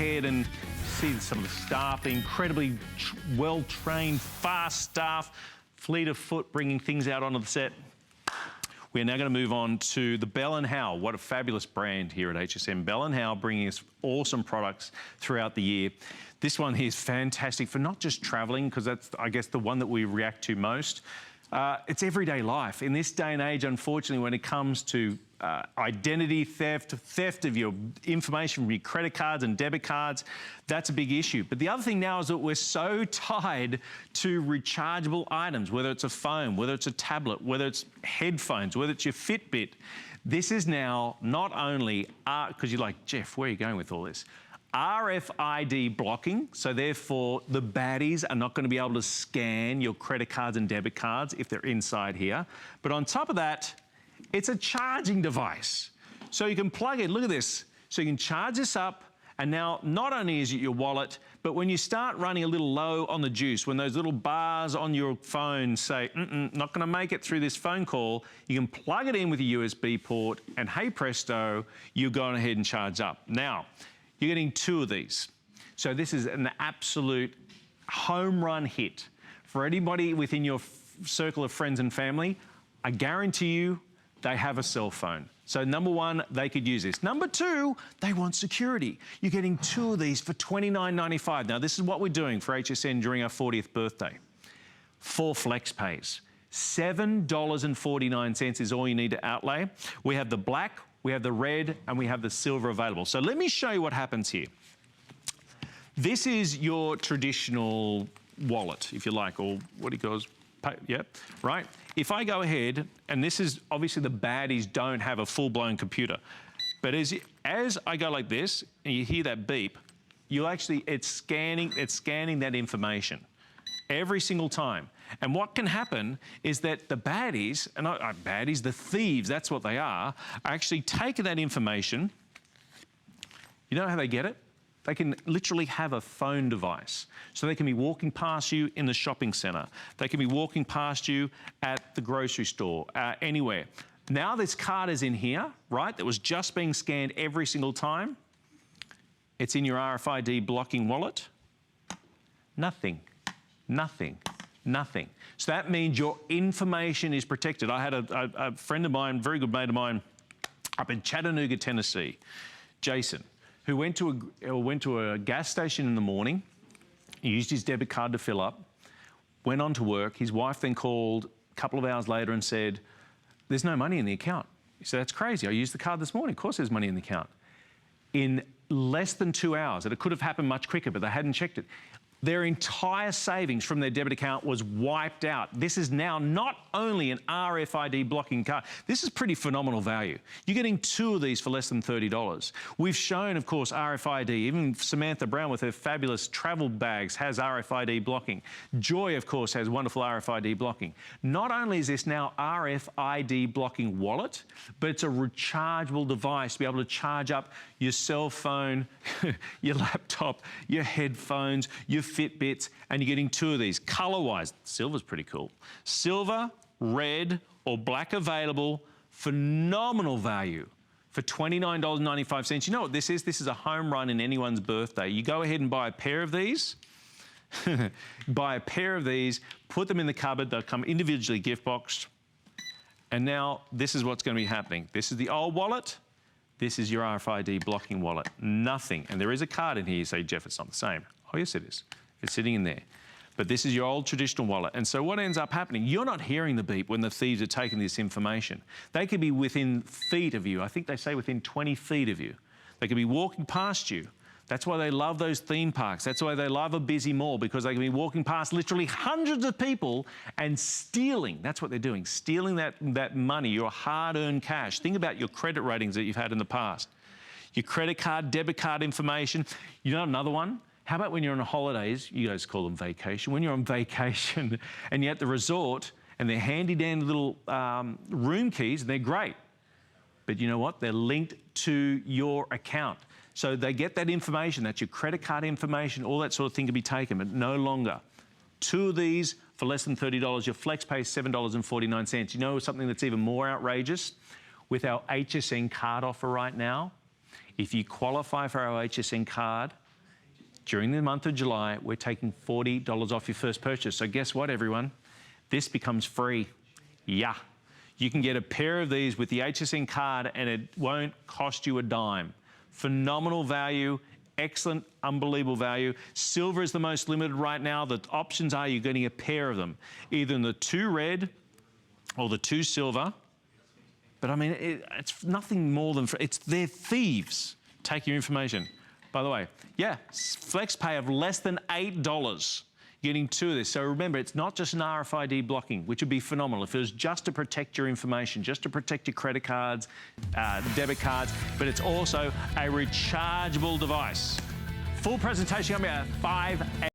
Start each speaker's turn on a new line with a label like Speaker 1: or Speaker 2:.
Speaker 1: ahead and see some of the staff, the incredibly well-trained, fast staff, fleet of foot bringing things out onto the set. We're now going to move on to the Bell & Howell. What a fabulous brand here at HSN. Bell & Howell bringing us awesome products throughout the year. This one here is fantastic for not just traveling, because that's, I guess, the one that we react to most. It's everyday life. In this day and age, unfortunately, when it comes to identity theft, theft of your information from your credit cards and debit cards, that's a big issue. But the other thing now is that we're so tied to rechargeable items, whether it's a phone, whether it's a tablet, whether it's headphones, whether it's your Fitbit. This is now not only, because you're like, Jeff, where are you going with all this? RFID blocking, so therefore the baddies are not going to be able to scan your credit cards and debit cards if they're inside here. But on top of that, it's a charging device. So you can plug in, look at this. So you can charge this up, and now not only is it your wallet, but when you start running a little low on the juice, when those little bars on your phone say, not gonna make it through this phone call, you can plug it in with a USB port, and hey presto, you're going ahead and charge up. Now, you're getting 2 of these. So this is an absolute home run hit. For anybody within your circle of friends and family, I guarantee you, they have a cell phone. So number 1, they could use this. Number 2, they want security. You're getting 2 of these for $29.95. Now this is what we're doing for HSN during our 40th birthday. 4 flex pays. $7.49 is all you need to outlay. We have the black, we have the red, and we have the silver available. So let me show you what happens here. This is your traditional wallet, if you like, or what he goes, yep, right? If I go ahead, and this is, obviously the baddies don't have a full-blown computer, but as I go like this, and you hear that beep, you actually, it's scanning that information every single time. And what can happen is that the baddies, and baddies, the thieves, that's what they are actually taking that information. You know how they get it? They can literally have a phone device. So they can be walking past you in the shopping center. They can be walking past you at the grocery store, anywhere. Now this card is in here, right? That was just being scanned every single time. It's in your RFID blocking wallet. Nothing, nothing, nothing. So that means your information is protected. I had a friend of mine, very good mate of mine, up in Chattanooga, Tennessee, Jason, who went to a gas station in the morning. He used his debit card to fill up, went on to work. His wife then called a couple of hours later and said, there's no money in the account. He said, that's crazy. I used the card this morning. Of course there's money in the account. In less than 2 hours, and it could have happened much quicker, but they hadn't checked it, their entire savings from their debit account was wiped out. This is now not only an RFID blocking card, this is pretty phenomenal value. You're getting 2 of these for less than $30. We've shown, of course, RFID. Even Samantha Brown with her fabulous travel bags has RFID blocking. Joy, of course, has wonderful RFID blocking. Not only is this now RFID blocking wallet, but it's a rechargeable device to be able to charge up your cell phone, your laptop, your headphones, your Fitbits, and you're getting 2 of these. Color-wise, silver's pretty cool. Silver, red, or black available, phenomenal value for $29.95. You know what this is? This is a home run in anyone's birthday. You go ahead and buy a pair of these, buy a pair of these, put them in the cupboard, they'll come individually gift boxed, and now this is what's going to be happening. This is the old wallet. This is your RFID blocking wallet. Nothing. And there is a card in here. You say, Jeff, it's not the same. Oh, yes, it is. It's sitting in there. But this is your old traditional wallet. And so what ends up happening, you're not hearing the beep when the thieves are taking this information. They could be within feet of you. I think they say within 20 feet of you. They could be walking past you. That's why they love those theme parks. That's why they love a busy mall, because they can be walking past literally hundreds of people and stealing. That's what they're doing, stealing that money, your hard-earned cash. Think about your credit ratings that you've had in the past. Your credit card, debit card information. You know another one? How about when you're on holidays, you guys call them vacation, when you're on vacation and you're at the resort and they're handy dandy little room keys, and they're great. But you know what? They're linked to your account. So they get that information, that's your credit card information, all that sort of thing can be taken, but no longer. 2 of these for less than $30. Your flex pay is $7.49. You know something that's even more outrageous? With our HSN card offer right now, if you qualify for our HSN card, during the month of July, we're taking $40 off your first purchase. So guess what, everyone? This becomes free. Yeah. You can get a pair of these with the HSN card and it won't cost you a dime. Phenomenal value, excellent, unbelievable value. Silver is the most limited right now. The options are you're getting a pair of them, either in the 2 red or the 2 silver. But I mean, it's nothing more than, they're thieves. Take your information. By the way, yeah, flex pay of less than $8. Getting 2 of this. So remember, it's not just an RFID blocking, which would be phenomenal if it was just to protect your information, just to protect your credit cards, debit cards, but it's also a rechargeable device. Full presentation coming at 5 a.m.